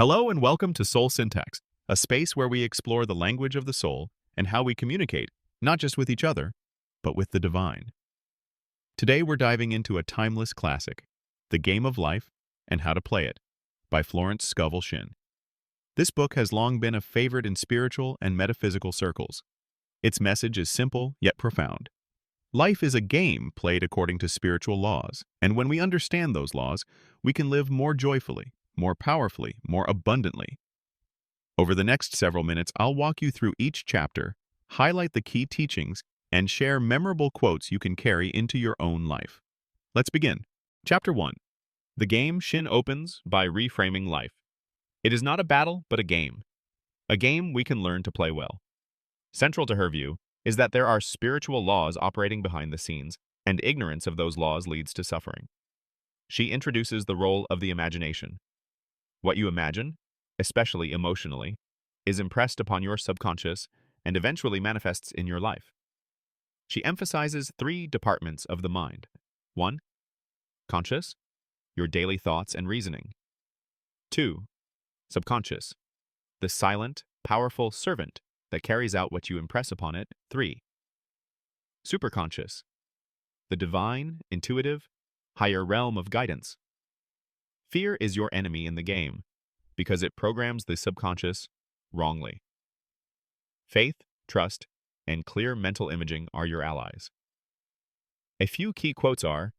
Hello and welcome to Soul Syntax, a space where we explore the language of the soul and how we communicate, not just with each other, but with the divine. Today we're diving into a timeless classic, The Game of Life and How to Play It, by Florence Scovel Shinn. This book has long been a favorite in spiritual and metaphysical circles. Its message is simple yet profound. Life is a game played according to spiritual laws, and when we understand those laws, we can live more joyfully, more powerfully, more abundantly. Over the next several minutes, I'll walk you through each chapter, highlight the key teachings, and share memorable quotes you can carry into your own life. Let's begin. Chapter 1. The game Shinn opens by reframing life. It is not a battle, but a game. A game we can learn to play well. Central to her view is that there are spiritual laws operating behind the scenes, and ignorance of those laws leads to suffering. She introduces the role of the imagination. What you imagine, especially emotionally, is impressed upon your subconscious and eventually manifests in your life. She emphasizes 3 departments of the mind. 1. Conscious, your daily thoughts and reasoning. 2. Subconscious, the silent, powerful servant that carries out what you impress upon it. 3. Superconscious, the divine, intuitive, higher realm of guidance. Fear is your enemy in the game because it programs the subconscious wrongly. Faith, trust, and clear mental imaging are your allies. A few key quotes are,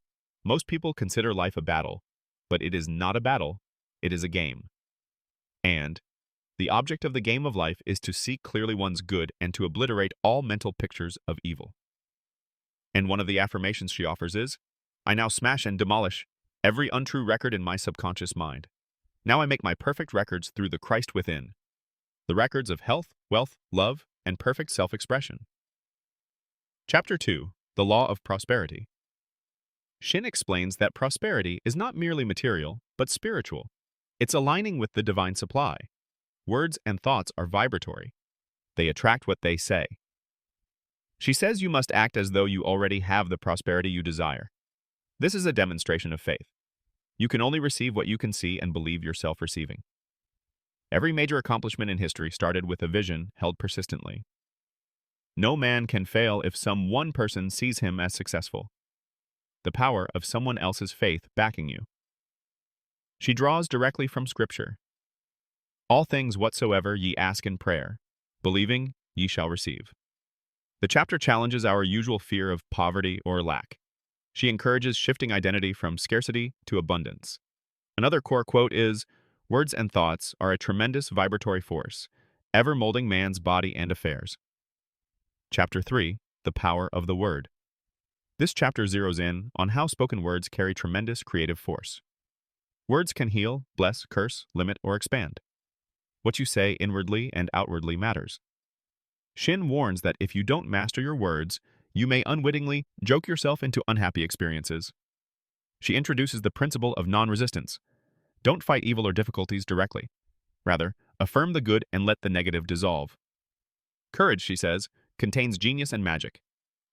most people consider life a battle, but it is not a battle, it is a game. And, the object of the game of life is to see clearly one's good and to obliterate all mental pictures of evil. And one of the affirmations she offers is, I now smash and demolish every untrue record in my subconscious mind. Now I make my perfect records through the Christ within. The records of health, wealth, love, and perfect self-expression. Chapter 2. The Law of Prosperity. Shinn explains that prosperity is not merely material, but spiritual. It's aligning with the divine supply. Words and thoughts are vibratory. They attract what they say. She says you must act as though you already have the prosperity you desire. This is a demonstration of faith. You can only receive what you can see and believe yourself receiving. Every major accomplishment in history started with a vision held persistently. No man can fail if some one person sees him as successful. The power of someone else's faith backing you. She draws directly from Scripture. All things whatsoever ye ask in prayer, believing ye shall receive. The chapter challenges our usual fear of poverty or lack. She encourages shifting identity from scarcity to abundance. Another core quote is, words and thoughts are a tremendous vibratory force, ever molding man's body and affairs. Chapter 3. The Power of the Word. This chapter zeroes in on how spoken words carry tremendous creative force. Words can heal, bless, curse, limit, or expand. What you say inwardly and outwardly matters. Shinn warns that if you don't master your words, you may unwittingly joke yourself into unhappy experiences. She introduces the principle of non-resistance. Don't fight evil or difficulties directly. Rather, affirm the good and let the negative dissolve. Courage, she says, contains genius and magic.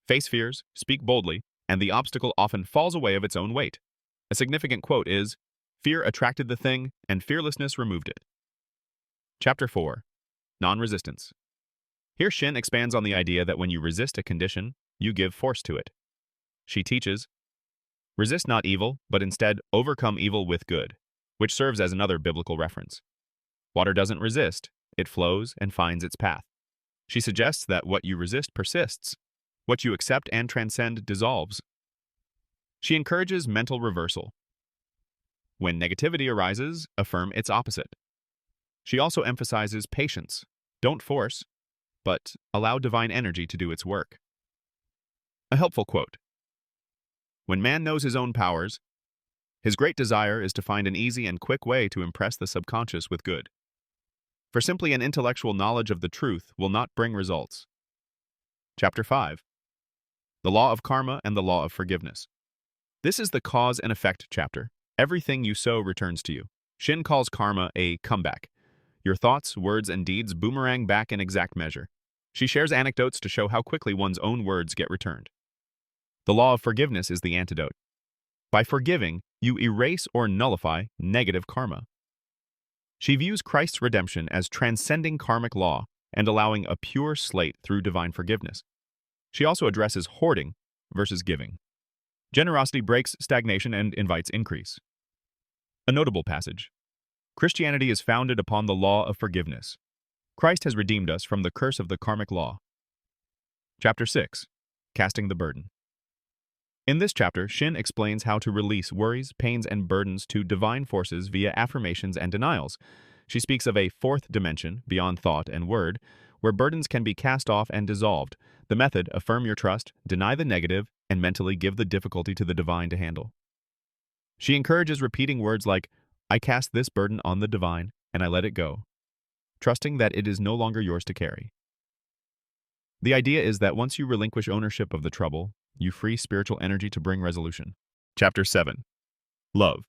Face fears, speak boldly, and the obstacle often falls away of its own weight. A significant quote is, fear attracted the thing, and fearlessness removed it. Chapter 4. Non-resistance. Here Shinn expands on the idea that when you resist a condition, you give force to it. She teaches, resist not evil, but instead overcome evil with good, which serves as another biblical reference. Water doesn't resist, it flows and finds its path. She suggests that what you resist persists, what you accept and transcend dissolves. She encourages mental reversal. When negativity arises, affirm its opposite. She also emphasizes patience. Don't force, but allow divine energy to do its work. A helpful quote. When man knows his own powers, his great desire is to find an easy and quick way to impress the subconscious with good. For simply an intellectual knowledge of the truth will not bring results. Chapter 5. The Law of Karma and the Law of Forgiveness. This is the cause and effect chapter. Everything you sow returns to you. Shinn calls karma a comeback. Your thoughts, words, and deeds boomerang back in exact measure. She shares anecdotes to show how quickly one's own words get returned. The law of forgiveness is the antidote. By forgiving, you erase or nullify negative karma. She views Christ's redemption as transcending karmic law and allowing a pure slate through divine forgiveness. She also addresses hoarding versus giving. Generosity breaks stagnation and invites increase. A notable passage. Christianity is founded upon the law of forgiveness. Christ has redeemed us from the curse of the karmic law. Chapter 6. Casting the Burden. In this chapter, Shinn explains how to release worries, pains, and burdens to divine forces via affirmations and denials. She speaks of a fourth dimension, beyond thought and word, where burdens can be cast off and dissolved. The method: affirm your trust, deny the negative, and mentally give the difficulty to the divine to handle. She encourages repeating words like, I cast this burden on the divine, and I let it go, trusting that it is no longer yours to carry. The idea is that once you relinquish ownership of the trouble, you free spiritual energy to bring resolution. Chapter 7. Love.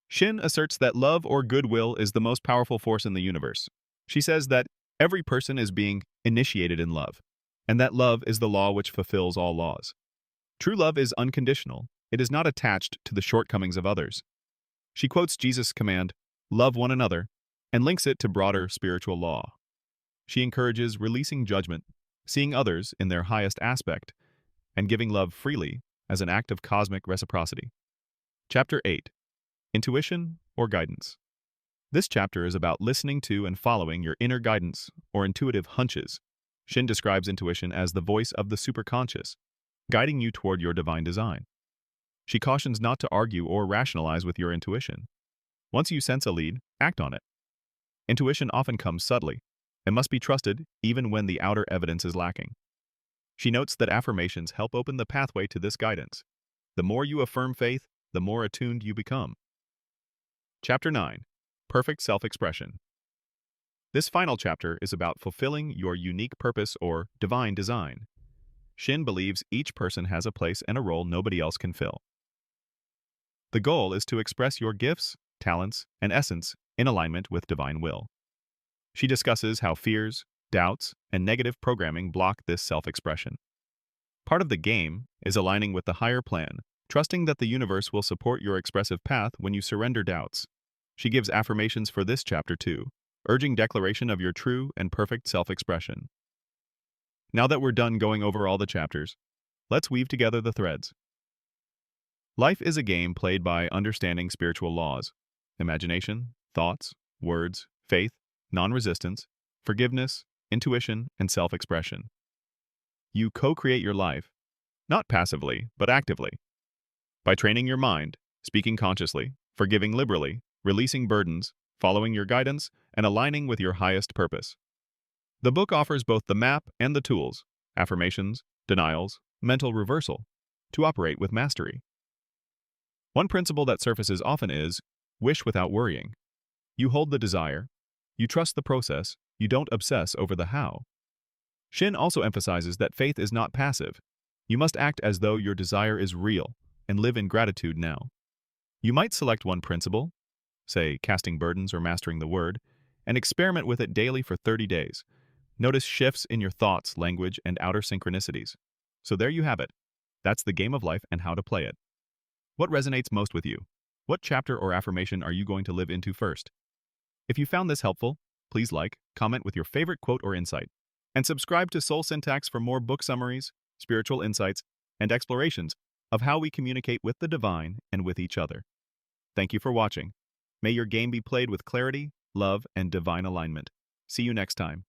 Shinn asserts that love or goodwill is the most powerful force in the universe. She says that every person is being initiated in love, and that love is the law which fulfills all laws. True love is unconditional. It is not attached to the shortcomings of others. She quotes Jesus' command, love one another, and links it to broader spiritual law. She encourages releasing judgment, seeing others in their highest aspect, and giving love freely as an act of cosmic reciprocity. Chapter 8. Intuition or Guidance. This chapter is about listening to and following your inner guidance or intuitive hunches. Shinn describes intuition as the voice of the superconscious, guiding you toward your divine design. She cautions not to argue or rationalize with your intuition. Once you sense a lead, act on it. Intuition often comes subtly and must be trusted even when the outer evidence is lacking. She notes that affirmations help open the pathway to this guidance. The more you affirm faith, the more attuned you become. Chapter 9. Perfect Self-Expression. This final chapter is about fulfilling your unique purpose or divine design. Shinn believes each person has a place and a role nobody else can fill. The goal is to express your gifts, talents, and essence in alignment with divine will. She discusses how fears, doubts, and negative programming block this self-expression. Part of the game is aligning with the higher plan, trusting that the universe will support your expressive path when you surrender doubts. She gives affirmations for this chapter too, urging declaration of your true and perfect self-expression. Now that we're done going over all the chapters, let's weave together the threads. Life is a game played by understanding spiritual laws: imagination, thoughts, words, faith, non-resistance, forgiveness, intuition, and self-expression. You co-create your life, not passively, but actively. By training your mind, speaking consciously, forgiving liberally, releasing burdens, following your guidance, and aligning with your highest purpose. The book offers both the map and the tools, affirmations, denials, mental reversal, to operate with mastery. One principle that surfaces often is, wish without worrying. You hold the desire, you trust the process, you don't obsess over the how. Shinn also emphasizes that faith is not passive. You must act as though your desire is real and live in gratitude now. You might select one principle, say casting burdens or mastering the word, and experiment with it daily for 30 days. Notice shifts in your thoughts, language, and outer synchronicities. So there you have it. That's the game of life and how to play it. What resonates most with you? What chapter or affirmation are you going to live into first? If you found this helpful, please like, comment with your favorite quote or insight, and subscribe to Soul Syntax for more book summaries, spiritual insights, and explorations of how we communicate with the divine and with each other. Thank you for watching. May your game be played with clarity, love, and divine alignment. See you next time.